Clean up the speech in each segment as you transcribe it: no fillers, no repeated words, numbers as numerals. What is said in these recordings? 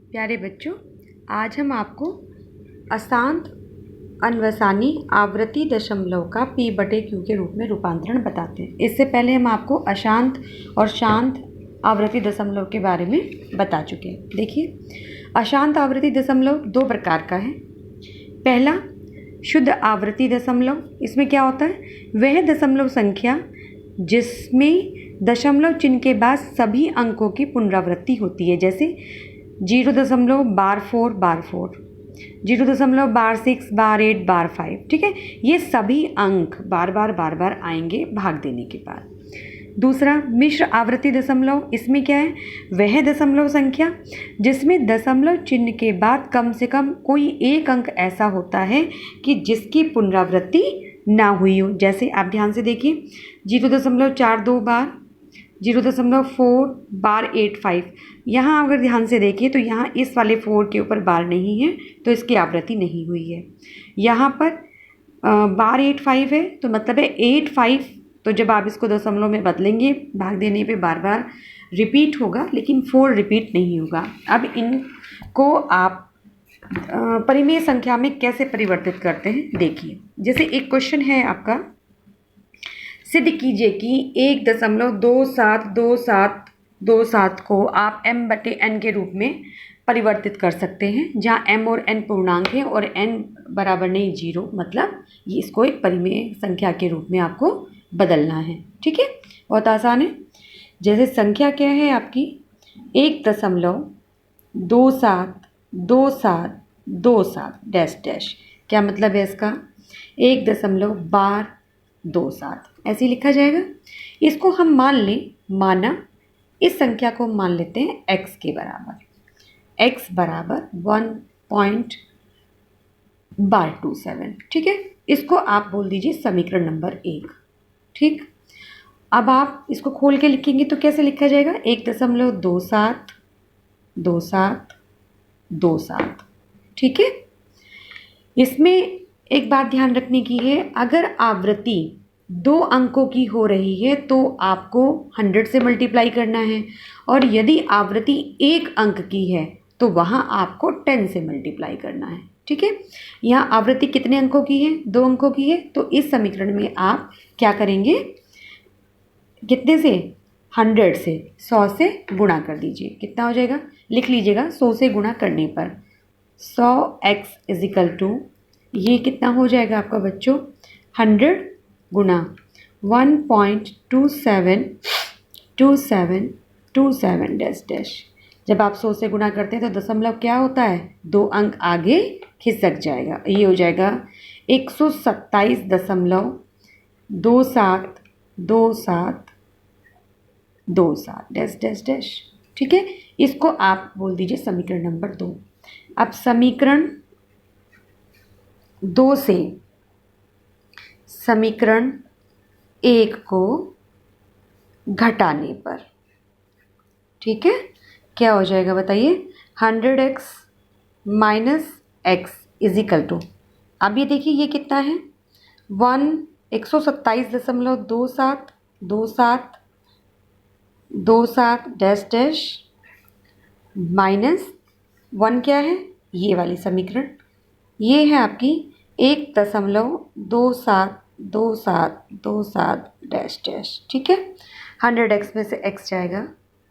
प्यारे बच्चों, आज हम आपको अशांत अनवसानी आवृत्ति दशमलव का p/q के रूप में रूपांतरण बताते हैं। इससे पहले हम आपको अशांत और शांत आवृत्ति दशमलव के बारे में बता चुके हैं। देखिए, अशांत आवृत्ति दशमलव दो प्रकार का है। पहला शुद्ध आवृत्ति दशमलव। इसमें क्या होता है, वह दशमलव संख्या जिसमें दशमलव चिन्ह के बाद सभी अंकों की पुनरावृत्ति होती है, जैसे 0.4 बार 4, 0.6 बार 8 बार 5। ठीक है, ये सभी अंक बार बार आएंगे भाग देने के बाद। दूसरा मिश्र आवृत्ति दशमलव। इसमें क्या है, वह दशमलव संख्या जिसमें दशमलव चिन्ह के बाद कम से कम कोई एक अंक ऐसा होता है कि जिसकी पुनरावृत्ति ना हुई हो। जैसे आप ध्यान से देखिए, 0.42 बार, 0.4 बार 85। यहाँ अगर ध्यान से देखिए तो यहाँ इस वाले 4 के ऊपर बार नहीं है, तो इसकी आवृत्ति नहीं हुई है। यहाँ पर बार 85 है, तो मतलब है 85। तो जब आप इसको दशमलव में बदलेंगे भाग देने पे बार बार रिपीट होगा, लेकिन 4 रिपीट नहीं होगा। अब इनको आप परिमेय संख्या में कैसे परिवर्तित करते हैं, देखिए। जैसे एक क्वेश्चन है आपका, सिद्ध कीजिए कि 1.272727 को आप m/n के रूप में परिवर्तित कर सकते हैं, जहाँ m और n पूर्णांक है और n बराबर नहीं 0, मतलब ये इसको एक परिमेय संख्या के रूप में आपको बदलना है। ठीक है, बहुत आसान है। जैसे संख्या क्या है आपकी, 1.272727 डैश डैश। क्या मतलब है इसका, 1.1227 ऐसे लिखा जाएगा। इसको हम माना इस संख्या को मान लेते हैं x के बराबर, x बराबर 1.27। ठीक है, इसको आप बोल दीजिए समीकरण नंबर 1। ठीक, अब आप इसको खोल के लिखेंगे तो कैसे लिखा जाएगा, 1.272727। ठीक है, इसमें एक बात ध्यान रखने की है, अगर आवृत्ति 2 अंकों की हो रही है तो आपको 100 से मल्टीप्लाई करना है, और यदि आवृत्ति 1 अंक की है तो वहाँ आपको 10 से मल्टीप्लाई करना है। ठीक है, यहाँ आवृत्ति कितने अंकों की है, 2 अंकों की है, तो इस समीकरण में आप क्या करेंगे, कितने से, 100 से 100 से गुणा कर दीजिए। कितना हो जाएगा, लिख लीजिएगा, 100 से गुणा करने पर 100x = ये कितना हो जाएगा आपका बच्चों, 100 गुणा 1.272727 डैश डैश। जब आप 100 से गुणा करते हैं तो दशमलव क्या होता है, 2 अंक आगे खिसक जाएगा। ये हो जाएगा 127.272727 डैश डैश डैश। ठीक है, इसको आप बोल दीजिए समीकरण नंबर 2। अब समीकरण 2 से समीकरण 1 को घटाने पर, ठीक है, क्या हो जाएगा बताइए, 100x - x = अब ये देखिए ये कितना है, 127.2727 डैश डैश -1 क्या है, ये वाली समीकरण, ये है आपकी 1.272727 डैश डैश। ठीक है, 100x में से x जाएगा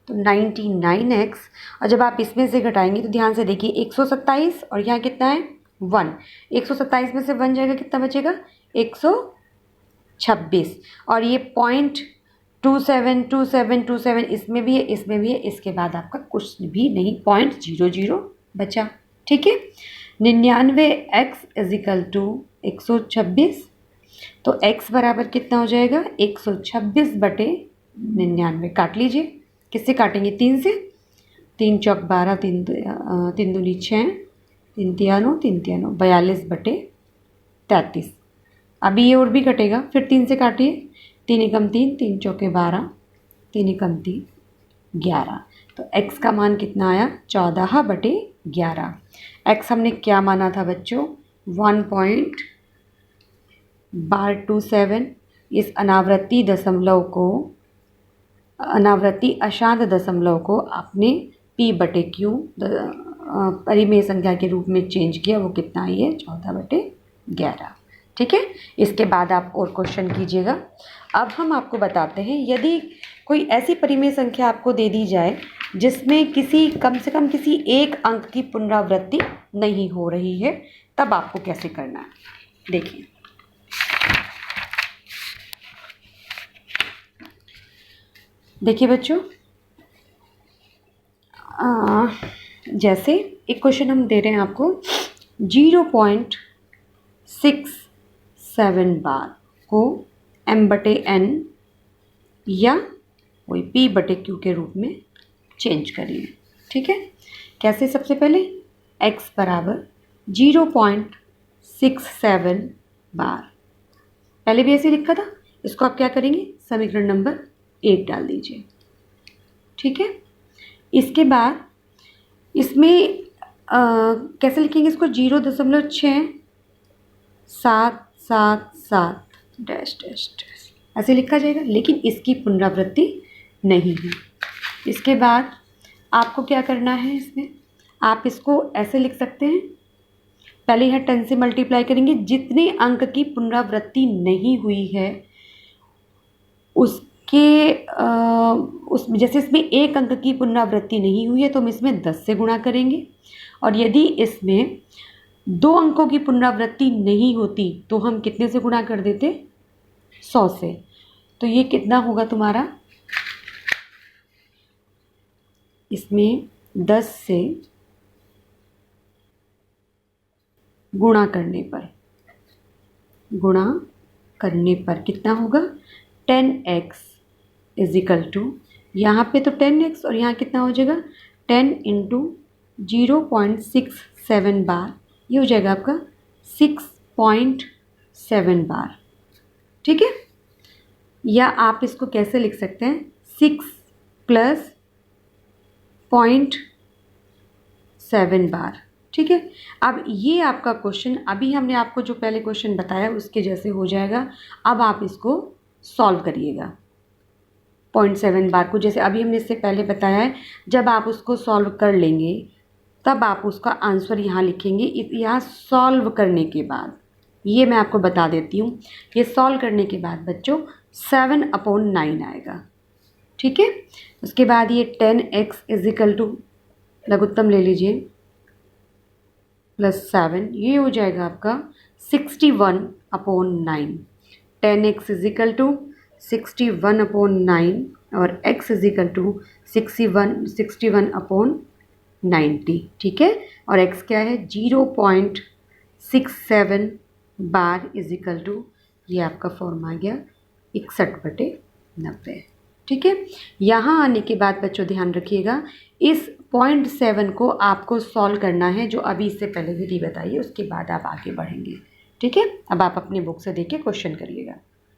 तो 99x, और जब आप इसमें से घटाएंगे तो ध्यान से देखिए 127 और यहाँ कितना है 1, 127 में से 1 जाएगा, कितना बचेगा 126, और ये 0.272727 इसमें भी है, इसमें भी है, इसके बाद आपका कुछ भी नहीं, 0.00 बचा। ठीक है, 99x = 126, तो x बराबर कितना हो जाएगा, 126/99। काट लीजिए, किससे काटेंगे, 3 से, 3 चौक 12, 3 दूनी 6, 3 तिया 9, 3 तिया 9, 42/33। अभी ये और भी कटेगा, फिर 3 से काटिए, 3 एकम 3, 3 चौके 12, 3 एकम 3 11। तो x का मान कितना आया, 14/11। x हमने क्या माना था बच्चों, 1.27। इस अनावृत्ति अशांत दशमलव को आपने p/q परिमेय संख्या के रूप में चेंज किया वो कितना आई है 14/11। ठीक है, इसके बाद आप और क्वेश्चन कीजिएगा। अब हम आपको बताते हैं यदि कोई ऐसी परिमेय संख्या आपको दे दी जाए जिसमें कम से कम किसी एक अंक की पुनरावृत्ति नहीं हो रही है, तब आपको कैसे करना है। देखिए, बच्चों, जैसे एक क्वेश्चन हम दे रहे हैं आपको 0.67 बार को m/n या कोई p/q के रूप में चेंज करिए। ठीक है, कैसे? सबसे पहले x बराबर 0.67 बार, पहले भी ऐसे लिखा था, इसको आप क्या करेंगे, समीकरण नंबर 1 डाल दीजिए। ठीक है, इसके बाद इसमें कैसे लिखेंगे इसको, 0.6777 डैश डैश डैश ऐसे लिखा जाएगा, लेकिन इसकी पुनरावृत्ति नहीं है। इसके बाद आपको क्या करना है, इसमें आप इसको ऐसे लिख सकते हैं, पहले यहाँ 10 से मल्टीप्लाई करेंगे, जितने अंक की पुनरावृत्ति नहीं हुई है उसमें, जैसे इसमें एक अंक की पुनरावृत्ति नहीं हुई है तो हम इसमें 10 से गुणा करेंगे, और यदि इसमें 2 अंकों की पुनरावृत्ति नहीं होती तो हम कितने से गुणा कर देते, 100 से। तो ये कितना होगा तुम्हारा, इसमें 10 से गुणा करने पर कितना होगा, 10x इजिकल टू, यहाँ पे तो 10x और यहाँ कितना हो जाएगा 10 इंटू 0.67 बार, ये हो जाएगा आपका 6.7 बार। ठीक है, या आप इसको कैसे लिख सकते हैं, 6 + 0.7 बार। ठीक है, अब ये आपका क्वेश्चन, अभी हमने आपको जो पहले क्वेश्चन बताया उसके जैसे हो जाएगा। अब आप इसको सॉल्व करिएगा 0.7 बार को, जैसे अभी हमने इससे पहले बताया है। जब आप उसको सॉल्व कर लेंगे तब आप उसका आंसर यहाँ लिखेंगे। यहाँ सॉल्व करने के बाद, ये मैं आपको बता देती हूँ, ये सॉल्व करने के बाद बच्चों 7/9 आएगा। ठीक है, उसके बाद ये 10x इजिकल टू लघुत्तम ले लीजिए +7, ये हो जाएगा आपका 61/9। 10x इजिकल टू 61/9 और x इजिकल टू 61/90। ठीक है, और x क्या है, 0.67 बार इजिकल टू, ये आपका फॉर्म आ गया 61/90। ठीक है, यहाँ आने के बाद बच्चों ध्यान रखिएगा, इस 0.7 को आपको सॉल्व करना है, जो अभी इससे पहले विधि बताइए, उसके बाद आप आगे बढ़ेंगे। ठीक है, अब आप अपने बुक से देख के क्वेश्चन करिएगा।